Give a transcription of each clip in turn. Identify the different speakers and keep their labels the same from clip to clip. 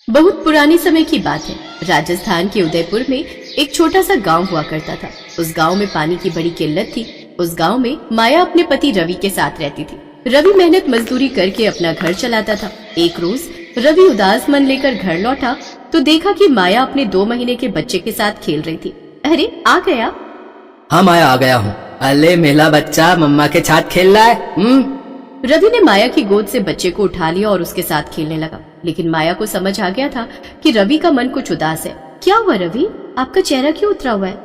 Speaker 1: बहुत पुराने समय की बात है। राजस्थान के उदयपुर में एक छोटा सा गांव हुआ करता था। उस गांव में पानी की बड़ी किल्लत थी। उस गांव में माया अपने पति रवि के साथ रहती थी। रवि मेहनत मजदूरी करके अपना घर चलाता था। एक रोज रवि उदास मन लेकर घर लौटा तो देखा कि माया अपने 2 महीने के बच्चे के साथ खेल रही थी। अरे आ गया।
Speaker 2: हाँ माया आ गया हूँ। अले मेला बच्चा मम्मा के साथ खेल रहा है।
Speaker 1: रवि ने माया की गोद से बच्चे को उठा लिया और उसके साथ खेलने लगा। लेकिन माया को समझ आ गया था कि रवि का मन कुछ उदास है। क्या हुआ रवि, आपका चेहरा क्यों उतरा हुआ है?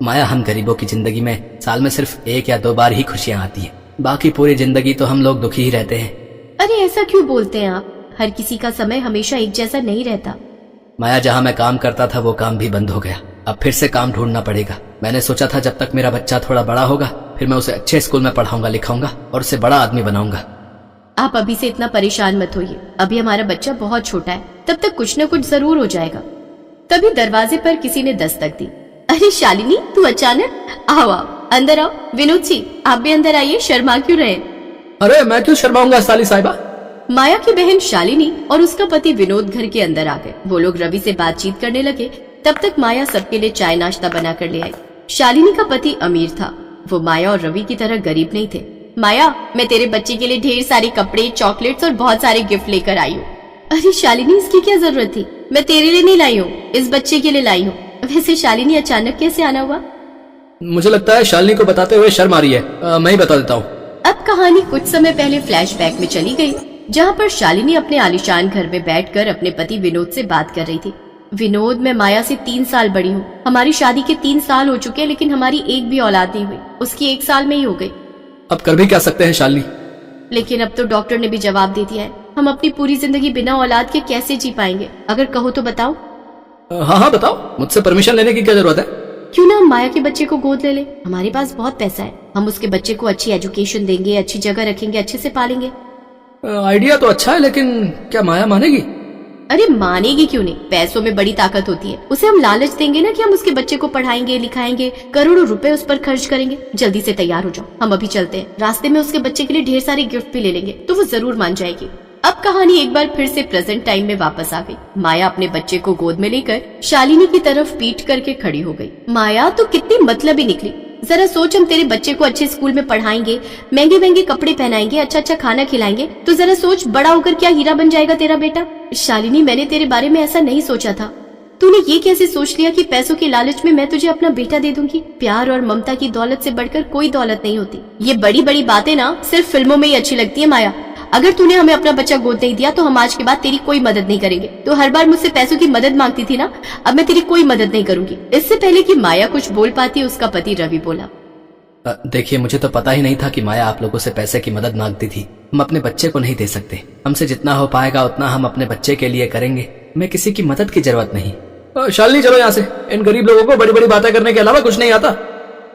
Speaker 2: माया, हम गरीबों की जिंदगी में साल में सिर्फ 1 या 2 बार ही खुशियाँ आती है, बाकी पूरी जिंदगी तो हम लोग दुखी ही रहते हैं।
Speaker 1: अरे ऐसा क्यों बोलते हैं आप? हर किसी का समय हमेशा एक जैसा नहीं रहता।
Speaker 2: माया, जहाँ मैं काम करता था वो काम भी बंद हो गया। अब फिर से काम ढूंढना पड़ेगा। मैंने सोचा था जब तक मेरा बच्चा थोड़ा बड़ा होगा फिर मैं उसे अच्छे स्कूल में पढ़ाऊंगा लिखाऊंगा और उसे बड़ा आदमी बनाऊंगा।
Speaker 1: आप अभी से इतना परेशान मत होइए। अभी हमारा बच्चा बहुत छोटा है, तब तक कुछ न कुछ जरूर हो जाएगा। तभी दरवाजे पर किसी ने दस्तक दी। अरे शालिनी, तू अचानक? आओ आओ, अंदर आओ। विनोद जी, आप भी अंदर आइए, शर्मा क्यों रहे?
Speaker 2: अरे मैं क्यों शर्माऊंगा साली साहिबा।
Speaker 1: माया की बहन शालिनी और उसका पति विनोद घर के अंदर आ गए। वो लोग रवि से बातचीत करने लगे। तब तक माया सबके लिए चाय नाश्ता बना कर ले आई। शालिनी का पति अमीर था। वो माया और रवि की तरह गरीब नहीं थे। माया, मैं तेरे बच्चे के लिए ढेर सारे कपड़े, चॉकलेट्स और बहुत सारे गिफ्ट लेकर आई हूँ। अरे शालिनी, इसकी क्या जरूरत थी? मैं तेरे लिए नहीं लाई हूँ, इस बच्चे के लिए लाई हूँ। वैसे शालिनी, अचानक कैसे आना हुआ?
Speaker 2: मुझे लगता है शालिनी को बताते हुए शर्म आ रही है। मैं ही बता देता हूँ।
Speaker 1: अब कहानी कुछ समय पहले फ्लैशबैक में चली गई, जहाँ पर शालिनी अपने आलीशान घर में बैठकर अपने पति विनोद से बात कर रही थी। विनोद, मैं माया से 3 साल बड़ी हूँ। हमारी शादी के 3 साल हो चुके हैं, लेकिन हमारी एक भी औलाद नहीं हुई। उसकी 1 साल में ही हो गई।
Speaker 2: अब कर भी क्या सकते हैं शालिनी?
Speaker 1: लेकिन अब तो डॉक्टर ने भी जवाब दे दिया है। हम अपनी पूरी जिंदगी बिना औलाद के कैसे जी पाएंगे? अगर कहो तो बताओ।
Speaker 2: हाँ हाँ बताओ, मुझसे परमिशन लेने की क्या जरूरत है?
Speaker 1: क्यों ना हम माया के बच्चे को गोद ले ले। हमारे पास बहुत पैसा है। हम उसके बच्चे को अच्छी एजुकेशन देंगे, अच्छी जगह रखेंगे, अच्छे से पालेंगे।
Speaker 2: आइडिया तो अच्छा है, लेकिन क्या माया मानेगी?
Speaker 1: अरे मानेगी क्यों नहीं? पैसों में बड़ी ताकत होती है। उसे हम लालच देंगे ना कि हम उसके बच्चे को पढ़ाएंगे लिखाएंगे, करोड़ों रुपए उस पर खर्च करेंगे। जल्दी से तैयार हो जाओ, हम अभी चलते हैं। रास्ते में उसके बच्चे के लिए ढेर सारे गिफ्ट भी ले लेंगे, तो वो जरूर मान जाएगी। अब कहानी एक बार फिर से प्रेजेंट टाइम में वापस आ गई। माया अपने बच्चे को गोद में लेकर शालिनी की तरफ पीठ करके खड़ी हो गई। माया, तो कितनी मतलबी निकली। जरा सोच, हम तेरे बच्चे को अच्छे स्कूल में पढ़ाएंगे, महंगे महंगे कपड़े पहनाएंगे, अच्छा अच्छा खाना खिलाएंगे, तो जरा सोच, बड़ा होकर क्या हीरा बन जाएगा तेरा बेटा। शालिनी, मैंने तेरे बारे में ऐसा नहीं सोचा था। तूने ये कैसे सोच लिया कि पैसों के लालच में मैं तुझे अपना बेटा दे दूंगी? प्यार और ममता की दौलत से बढ़कर कोई दौलत नहीं होती। ये बड़ी बड़ी बातें ना सिर्फ फिल्मों में ही अच्छी लगती है माया। अगर तूने हमें अपना बच्चा गोद नहीं दिया तो हम आज के बाद तेरी कोई मदद नहीं करेंगे। तो हर बार मुझसे पैसों की मदद मांगती थी ना, अब मैं तेरी कोई मदद नहीं करूंगी। इससे पहले कि माया कुछ बोल पाती, उसका पति रवि बोला।
Speaker 2: देखिए, मुझे तो पता ही नहीं था कि माया आप लोगों से पैसे की मदद मांगती थी। हम अपने बच्चे को नहीं दे सकते। हमसे जितना हो पाएगा उतना हम अपने बच्चे के लिए करेंगे। हमें किसी की मदद की जरूरत नहीं। शालिनी, चलो यहाँ से। इन गरीब लोगों को बड़ी बड़ी बातें करने के अलावा कुछ नहीं आता।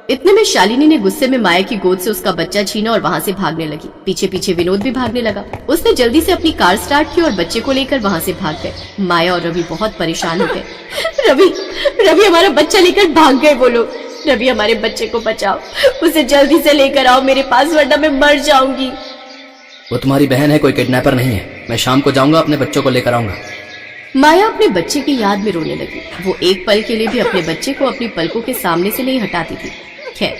Speaker 1: इतने में शालिनी ने गुस्से में माया की गोद से उसका बच्चा छीना और वहाँ से भागने लगी। पीछे पीछे विनोद भी भागने लगा। उसने जल्दी से अपनी कार स्टार्ट की और बच्चे को लेकर वहाँ से भाग गए। माया और रवि बहुत परेशान हो गए। रवि हमारा बच्चा लेकर भाग गए वो लोग। रवि, हमारे बच्चे को बचाओ, उसे जल्दी से लेकर आओ मेरे पास, वरना मैं मर जाऊंगी।
Speaker 2: वो तुम्हारी बहन है, कोई किडनैपर नहीं है। मैं शाम को जाऊंगा, अपने बच्चों को लेकर आऊंगा।
Speaker 1: माया अपने बच्चे की याद में रोने लगी। वो एक पल के लिए भी अपने बच्चे को अपनी पलकों के सामने से नहीं हटाती थी। खैर,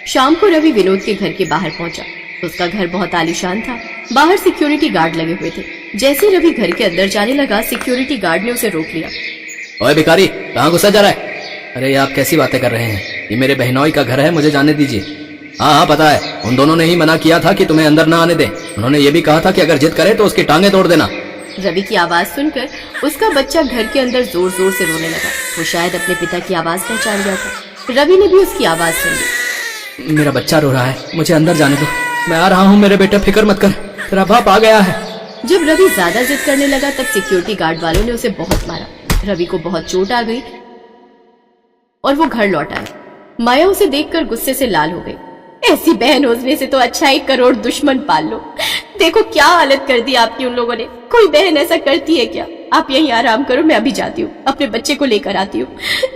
Speaker 1: शाम को रवि विनोद के घर के बाहर पहुंचा। उसका घर बहुत आलीशान था। बाहर सिक्योरिटी गार्ड लगे हुए थे। जैसे रवि घर के अंदर जाने लगा, सिक्योरिटी गार्ड ने उसे रोक लिया।
Speaker 2: ओए भिखारी, कहाँ घुसा जा रहा है? अरे आप कैसी बातें कर रहे हैं? ये मेरे बहनोई का घर है, मुझे जाने दीजिए। हाँ हाँ पता है, उन दोनों ने ही मना किया था कि तुम्हें अंदर ना आने दें। उन्होंने ये भी कहा था कि अगर जिद करे तो उसकी टांगे तोड़ देना।
Speaker 1: रवि की आवाज सुनकर उसका बच्चा घर के अंदर जोर जोर से रोने लगा। वो शायद अपने पिता की आवाज पहचान गया था। रवि ने भी उसकी आवाज सुन ली।
Speaker 2: मेरा बच्चा रो रहा है, मुझे अंदर जाने दो। मैं आ रहा हूँ मेरे बेटे, फिक्र मत कर, तेरा बाप आ गया है।
Speaker 1: जब रवि ज्यादा जिद करने लगा तब सिक्योरिटी गार्ड वालों ने उसे बहुत मारा। रवि को बहुत चोट आ गई और वो घर लौट आया। माया उसे देखकर गुस्से से लाल हो गई। ऐसी बहन होने से तो अच्छा 1 करोड़ दुश्मन पाल लो। देखो क्या हालत कर दी आपकी उन लोगों ने। कोई बहन ऐसा करती है क्या? आप यहीं आराम करो, मैं अभी जाती हूँ, अपने बच्चे को लेकर आती हूँ,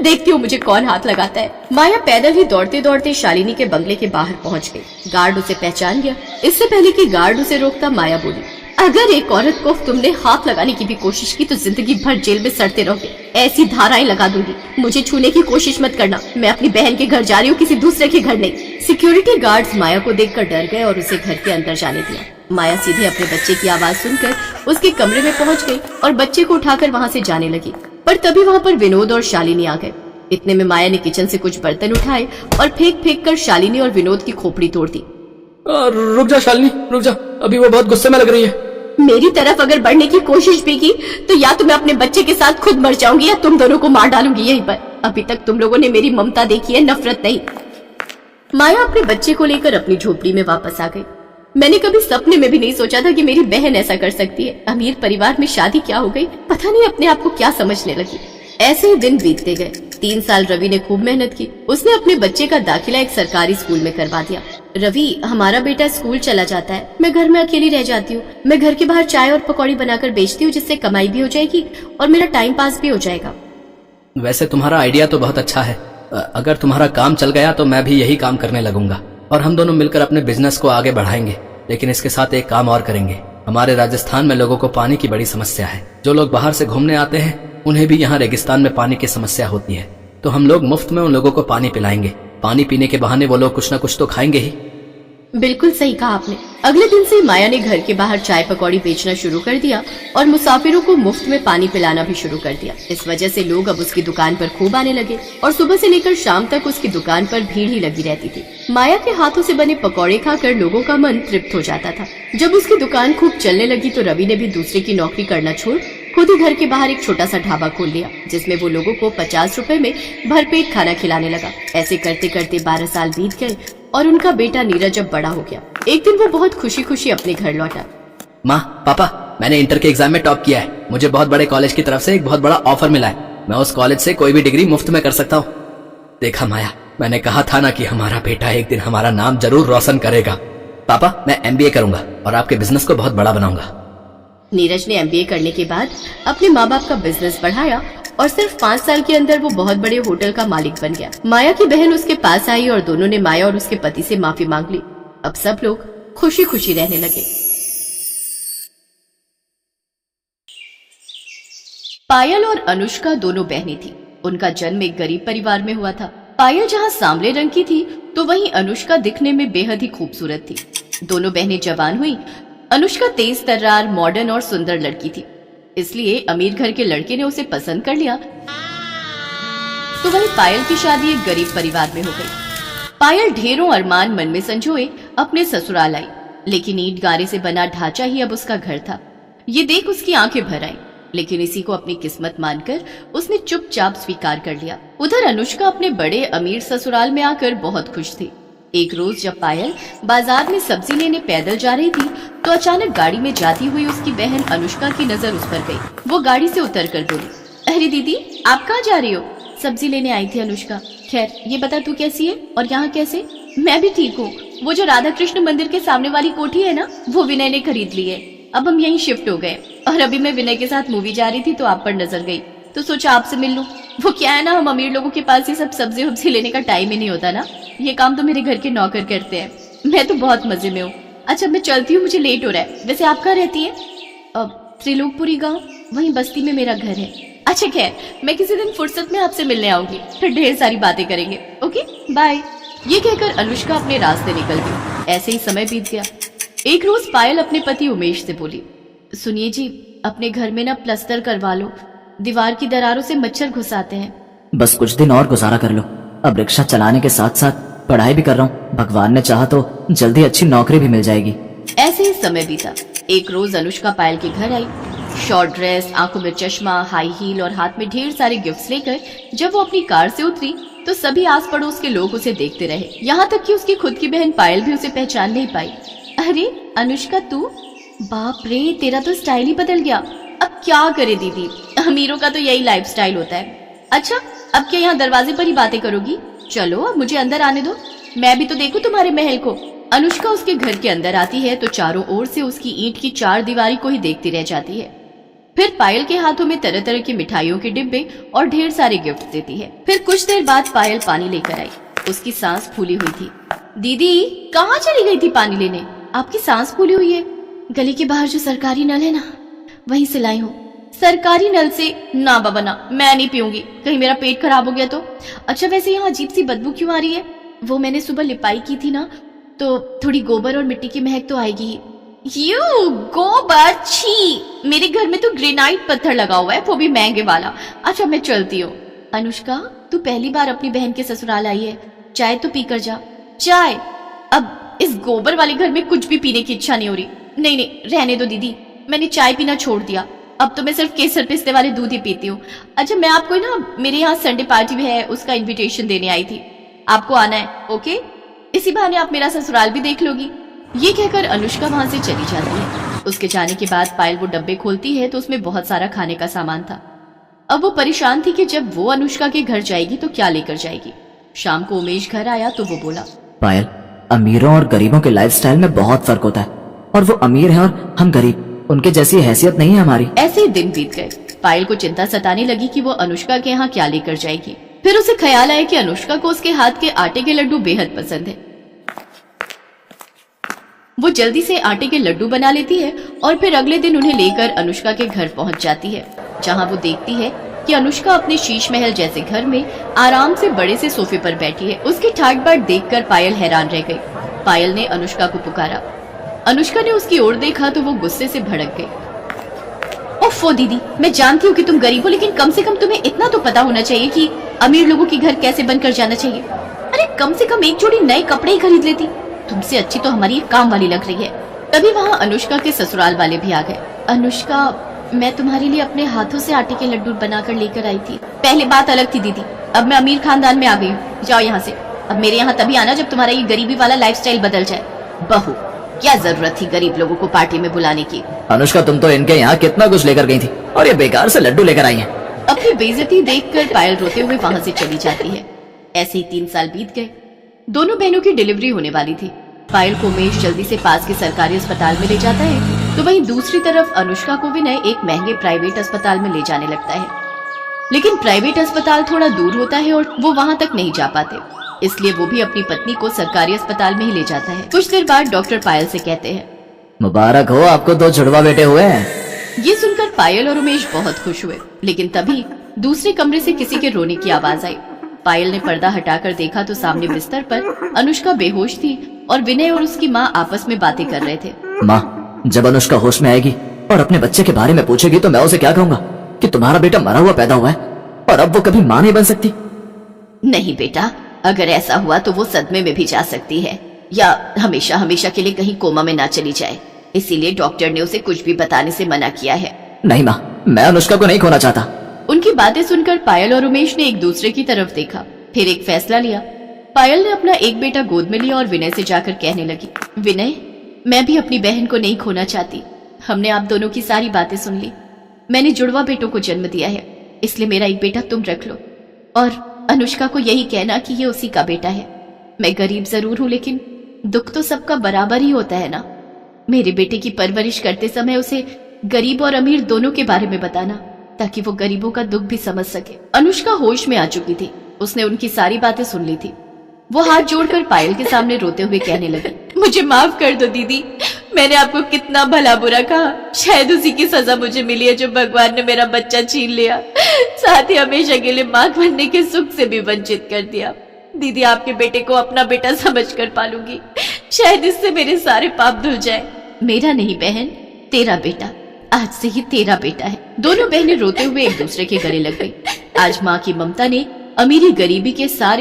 Speaker 1: देखती हूँ मुझे कौन हाथ लगाता है। माया पैदल ही दौड़ते दौड़ते शालिनी के बंगले के बाहर पहुँच गई। गार्ड उसे पहचान गया। इससे पहले कि गार्ड उसे रोकता, माया बोली, अगर एक औरत को तुमने हाथ लगाने की भी कोशिश की तो जिंदगी भर जेल में सड़ते रहोगे। ऐसी धाराएं लगा दूंगी। मुझे छूने की कोशिश मत करना। मैं अपनी बहन के घर जा रही हूँ, किसी दूसरे के घर नहीं। सिक्योरिटी गार्ड्स माया को देखकर डर गए और उसे घर के अंदर जाने दिया। माया सीधे अपने बच्चे की आवाज सुनकर उसके कमरे में पहुंच गई और बच्चे को उठाकर वहां से जाने लगी। पर तभी वहां पर विनोद और शालिनी आ गए। इतने में माया ने किचन से कुछ बर्तन उठाए और फेंक फेंक कर शालिनी और विनोद की खोपड़ी तोड़ दी।
Speaker 2: रुक जा शालिनी, रुक जा, अभी वो बहुत गुस्से में लग रही है।
Speaker 1: मेरी तरफ अगर बढ़ने की कोशिश भी की तो या तो मैं अपने बच्चे के साथ खुद मर जाऊंगी या तुम दोनों को मार डालूंगी यहीं पर। अभी तक तुम लोगों ने मेरी ममता देखी है, नफरत नहीं। माया अपने बच्चे को लेकर अपनी झोपड़ी में वापस आ गई। मैंने कभी सपने में भी नहीं सोचा था कि मेरी बहन ऐसा कर सकती है। अमीर परिवार में शादी क्या हो गई, पता नहीं अपने आप को क्या समझने लगी। ऐसे ही दिन बीतते गए। 3 साल रवि ने खूब मेहनत की। उसने अपने बच्चे का दाखिला एक सरकारी स्कूल में करवा दिया। रवि, हमारा बेटा स्कूल चला जाता है, मैं घर में अकेली रह जाती हूँ। मैं घर के बाहर चाय और पकौड़ी बनाकर बेचती हूँ, जिससे कमाई भी हो जाएगी और मेरा टाइम पास भी हो जाएगा।
Speaker 2: वैसे तुम्हारा आइडिया तो बहुत अच्छा है। अगर तुम्हारा काम चल गया तो मैं भी यही काम करने लगूंगा और हम दोनों मिलकर अपने बिजनेस को आगे बढ़ाएंगे। लेकिन इसके साथ एक काम और करेंगे। हमारे राजस्थान में लोगों को पानी की बड़ी समस्या है। जो लोग बाहर से घूमने आते हैं उन्हें भी यहाँ रेगिस्तान में पानी की समस्या होती है। तो हम लोग मुफ्त में उन लोगों को पानी पिलाएंगे। पानी पीने के बहाने वो लोग कुछ न कुछ तो खाएंगे ही।
Speaker 1: बिल्कुल सही कहा आपने। अगले दिन से माया ने घर के बाहर चाय पकौड़ी बेचना शुरू कर दिया और मुसाफिरों को मुफ्त में पानी पिलाना भी शुरू कर दिया। इस वजह से लोग अब उसकी दुकान पर खूब आने लगे और सुबह से लेकर शाम तक उसकी दुकान पर भीड़ ही लगी रहती थी। माया के हाथों से बने पकौड़े खाकर लोगों का मन तृप्त हो जाता था। जब उसकी दुकान खूब चलने लगी तो रवि ने भी दूसरे की नौकरी करना छोड़ खुद ही घर के बाहर एक छोटा सा ढाबा खोल लिया, जिसमें वो लोगों को 50 रुपए में भरपेट खाना खिलाने लगा। ऐसे करते करते 12 साल बीत गए और उनका बेटा नीरज अब बड़ा हो गया। एक दिन वो बहुत खुशी खुशी अपने घर लौटा।
Speaker 2: माँ, पापा, मैंने इंटर के एग्जाम में टॉप किया है। मुझे बहुत बड़े कॉलेज की तरफ से एक बहुत बड़ा ऑफर मिला है। मैं उस कॉलेज से कोई भी डिग्री मुफ्त में कर सकता हूँ। देखा माया, मैंने कहा था ना कि हमारा बेटा एक दिन हमारा नाम जरूर रोशन करेगा। पापा, मैं MBA करूंगा और आपके बिजनेस को बहुत बड़ा बनाऊंगा।
Speaker 1: नीरज ने MBA करने के बाद अपने माँ बाप का बिजनेस बढ़ाया और सिर्फ 5 साल के अंदर वो बहुत बड़े होटल का मालिक बन गया। माया की बहन उसके पास आई और दोनों ने माया और उसके पति से माफी मांग ली। अब सब लोग खुशी खुशी रहने लगे। पायल और अनुष्का दोनों बहनें थी। उनका जन्म एक गरीब परिवार में हुआ था। पायल जहाँ सांवले रंग की थी तो वहीं अनुष्का दिखने में बेहद ही खूबसूरत थी। दोनों बहनें जवान हुई। अनुष्का तेज तर्रार, मॉडर्न और सुंदर लड़की थी, इसलिए अमीर घर के लड़के ने उसे पसंद कर लिया। तो वहीं पायल की शादी एक गरीब परिवार में हो गई। पायल ढेरों अरमान मन में संजोए अपने ससुराल आई, लेकिन ईंट गारे से बना ढांचा ही अब उसका घर था। ये देख उसकी आंखें भर आई, लेकिन इसी को अपनी किस्मत मानकर उसने चुपचाप स्वीकार कर लिया। उधर अनुष्का अपने बड़े अमीर ससुराल में आकर बहुत खुश थी। एक रोज जब पायल बाजार में सब्जी लेने पैदल जा रही थी तो अचानक गाड़ी में जाती हुई उसकी बहन अनुष्का की नजर उस पर गई। वो गाड़ी से उतरकर बोली, अरे दीदी, आप कहाँ जा रही हो? सब्जी लेने आई थी अनुष्का। खैर ये बता तू कैसी है और यहाँ कैसे? मैं भी ठीक हूँ। वो जो राधा कृष्ण मंदिर के सामने वाली कोठी है ना, वो विनय ने खरीद ली है। अब हम यहीं शिफ्ट हो गए और अभी मैं विनय के साथ मूवी जा रही थी तो आप पर नजर गई तो सोचा आपसे मिल लूं। वो क्या है ना, हम अमीर लोगों के पास ये सब सब्जी वब्जी लेने का टाइम ही नहीं होता ना। ये काम तो मेरे घर के नौकर करते हैं। मैं तो बहुत मजे में हूँ। अच्छा मैं चलती हूँ, मुझे लेट हो रहा है। वैसे आप कहाँ रहती है? अब त्रिलोकपुरी गाँव, वहीं बस्ती में मेरा घर है। अच्छा खैर, मैं किसी दिन फुर्सत में आपसे मिलने आऊंगी, फिर ढेर सारी बातें करेंगे। Okay bye. ये कहकर अनुष्का अपने रास्ते निकल गई। ऐसे ही समय बीत गया। एक रोज पायल अपने पति उमेश से बोली, सुनिए जी, अपने घर में ना प्लास्टर करवा लो, दीवार की दरारों से मच्छर घुस आते हैं।
Speaker 3: बस कुछ दिन और गुजारा कर लो। अब रिक्शा चलाने के साथ साथ पढ़ाई भी कर रहा हूँ। भगवान ने चाहा तो जल्दी अच्छी नौकरी भी मिल जाएगी।
Speaker 1: ऐसे ही समय बीता। एक रोज अनुष्का पायल के घर आई, शॉर्ट ड्रेस, आंखों में चश्मा, हाई हील और हाथ में ढेर सारे गिफ्ट्स लेकर। जब वो अपनी कार से उतरी तो सभी आस पड़ोस के लोग उसे देखते रहे, यहाँ तक कि उसकी खुद की बहन पायल भी उसे पहचान नहीं पाई। अरे अनुष्का तू? बाप रे, तेरा तो स्टाइल ही बदल गया। अब क्या करे दीदी, अमीरों का तो यही लाइफस्टाइल होता है। अच्छा अब क्या यहाँ दरवाजे पर ही बातें करोगी? चलो अब मुझे अंदर आने दो, मैं भी तो देखूं तुम्हारे महल को। अनुष्का उसके घर के अंदर आती है तो चारों ओर से उसकी ईंट की चार दीवारी को ही देखती रह जाती है। फिर पायल के हाथों में तरह तरह की मिठाइयों के डिब्बे और ढेर सारे गिफ्ट देती है। फिर कुछ देर बाद पायल पानी लेकर आई। उसकी सांस फूली हुई थी। दीदी कहाँ चली गई थी पानी लेने? आपकी सांस फूली हुई है। गली के बाहर जो सरकारी नल है ना, वहीं से लाई हूँ। सरकारी नल से? ना बाबा ना, मैं नहीं पीऊंगी, कहीं मेरा पेट खराब हो गया तो। अच्छा वैसे यहाँ अजीब सी बदबू क्यों आ रही है? वो मैंने सुबह लिपाई की थी ना, तो थोड़ी गोबर और मिट्टी की महक तो आएगी ही। यू गोबर, छी! मेरे घर में तो ग्रेनाइट पत्थर लगा हुआ है, वो भी महंगे वाला। अच्छा मैं चलती हूँ। अनुष्का, तू पहली बार अपनी बहन के ससुराल आई है, चाय तो पी कर जा। चाय? अब इस गोबर वाले घर में कुछ भी पीने की इच्छा नहीं हो रही। नहीं नहीं रहने दो दीदी, मैंने चाय पीना छोड़ दिया, अब तो मैं सिर्फ केसर पिस्ते वाले दूध ही पीती हूँ। अच्छा मैं आपको ना, मेरे यहाँ संडे पार्टी भी है, उसका इनविटेशन देने आई थी, आपको आना है, ओके? इसी बहाने आप मेरा ससुराल भी देख लोगी। ये कहकर अनुष्का वहां से चली जाती है। उसके जाने के बाद पायल वो डब्बे खोलती है तो उसमें बहुत सारा खाने का सामान था। अब वो परेशान थी कि जब वो अनुष्का के घर जाएगी तो क्या लेकर जाएगी। शाम को उमेश घर आया तो वो बोला,
Speaker 3: पायल, अमीरों और गरीबों के लाइफस्टाइल में बहुत फर्क होता है, और वो अमीर है और हम गरीब, उनके जैसी हैसियत नहीं है हमारी।
Speaker 1: ऐसे ही दिन बीत गए। पायल को चिंता सताने लगी कि वो अनुष्का के यहाँ क्या लेकर जाएगी। फिर उसे ख्याल आया कि अनुष्का को उसके हाथ के आटे के लड्डू बेहद पसंद है। वो जल्दी से आटे के लड्डू बना लेती है और फिर अगले दिन उन्हें लेकर अनुष्का के घर पहुंच जाती है, जहां वो देखती है कि अनुष्का अपने शीश महल जैसे घर में आराम से बड़े से सोफे पर बैठी है। उसकी ठाट बाट देखकर पायल हैरान रह गई। पायल ने अनुष्का को पुकारा। अनुष्का ने उसकी ओर देखा तो वो गुस्से से भड़क गई। ओफो दीदी, मैं जानती हूँ कि तुम गरीब हो, लेकिन कम से कम तुम्हें इतना तो पता होना चाहिए कि अमीर लोगों के घर कैसे बनकर जाना चाहिए। अरे कम से कम एक जोड़ी नए कपड़े ही खरीद लेती, तुमसे अच्छी तो हमारी एक काम वाली लग रही है। तभी वहाँ अनुष्का के ससुराल वाले भी आ गए। अनुष्का, मैं तुम्हारे लिए अपने हाथों से आटे के लड्डू बनाकर लेकर आई थी। पहले बात अलग थी दीदी, अब मैं अमीर खानदान में आ गई हूँ, जाओ यहाँ से। अब मेरे यहाँ तभी आना जब तुम्हारा ये गरीबी वाला लाइफस्टाइल बदल जाए। बहू, क्या जरूरत थी गरीब लोगों को पार्टी में बुलाने की?
Speaker 3: अनुष्का, तुम तो इनके यहाँ कितना कुछ लेकर गई थी और ये बेकार से लड्डू लेकर आई हैं।
Speaker 1: अपनी बेइज्जती देखकर पायल रोते हुए वहाँ से चली जाती है। ऐसे ही 3 साल बीत गए। दोनों बहनों की डिलीवरी होने वाली थी। पायल को उमेश जल्दी से पास के सरकारी अस्पताल में ले जाता है, तो वहीं दूसरी तरफ अनुष्का को विनय एक महंगे प्राइवेट अस्पताल में ले जाने लगता है। लेकिन प्राइवेट अस्पताल थोड़ा दूर होता है और वो वहाँ तक नहीं जा पाते, इसलिए वो भी अपनी पत्नी को सरकारी अस्पताल में ही ले जाता है। कुछ देर बाद डॉक्टर पायल से कहते हैं,
Speaker 3: मुबारक हो, आपको 2 जुड़वा बेटे हुए हैं।
Speaker 1: ये सुनकर पायल और उमेश बहुत खुश हुए, लेकिन तभी दूसरे कमरे से किसी के रोने की आवाज आई। पायल ने पर्दा हटाकर देखा तो सामने बिस्तर पर अनुष्का बेहोश थी और विनय और उसकी माँ आपस में बातें कर रहे थे।
Speaker 3: माँ, जब अनुष्का होश में आएगी और अपने बच्चे के बारे में पूछेगी तो मैं उसे क्या कहूँगा कि तुम्हारा बेटा मरा हुआ पैदा हुआ है और अब वो कभी माँ नहीं बन सकती?
Speaker 1: नहीं बेटा, अगर ऐसा हुआ तो वो सदमे में भी जा सकती है, या हमेशा हमेशा के लिए कहीं कोमा में ना चली जाए, इसीलिए डॉक्टर ने उसे कुछ भी बताने से मना किया है।
Speaker 3: नहीं माँ, मैं अनुष्का को नहीं खोना चाहता।
Speaker 1: उनकी बातें सुनकर पायल और उमेश ने एक दूसरे की तरफ देखा, फिर एक फैसला लिया। पायल ने अपना एक बेटा गोद में लिया और विनय से जाकर कहने लगी, विनय, मैं भी अपनी बहन को नहीं खोना चाहती। हमने आप दोनों की सारी बातें सुन ली। मैंने जुड़वा बेटों को जन्म दिया है, इसलिए मेरा एक बेटा तुम रख लो और अनुष्का को यही कहना कि ये उसी का बेटा है। मैं गरीब जरूर हूँ, लेकिन दुख तो सबका बराबर ही होता है ना। मेरे बेटे की परवरिश करते समय उसे गरीब और अमीर दोनों के बारे में बताना, ताकि वो गरीबों का दुख भी समझ सके। अनुष्का होश में आ चुकी थी, उसने उनकी सारी बातें सुन ली थी। वो हाथ जोड़कर पायल के सामने रोते हुए कहने लगी, मुझे माफ कर दो दीदी, मैंने आपको कितना भला बुरा कहा। शायद उसी की सजा मुझे मिली है जो भगवान ने मेरा बच्चा छीन लिया, साथ ही हमेशा के लिए मां बनने के सुख से भी वंचित कर दिया। दीदी, आपके बेटे को अपना बेटा समझकर पालूंगी, शायद इससे मेरे सारे पाप धुल जाए। मेरा नहीं बहन, तेरा बेटा, आज से ही तेरा बेटा है। दोनों बहनें रोते हुए एक दूसरे के गले लग गई। आज माँ की ममता ने अमीरी गरीबी के सारे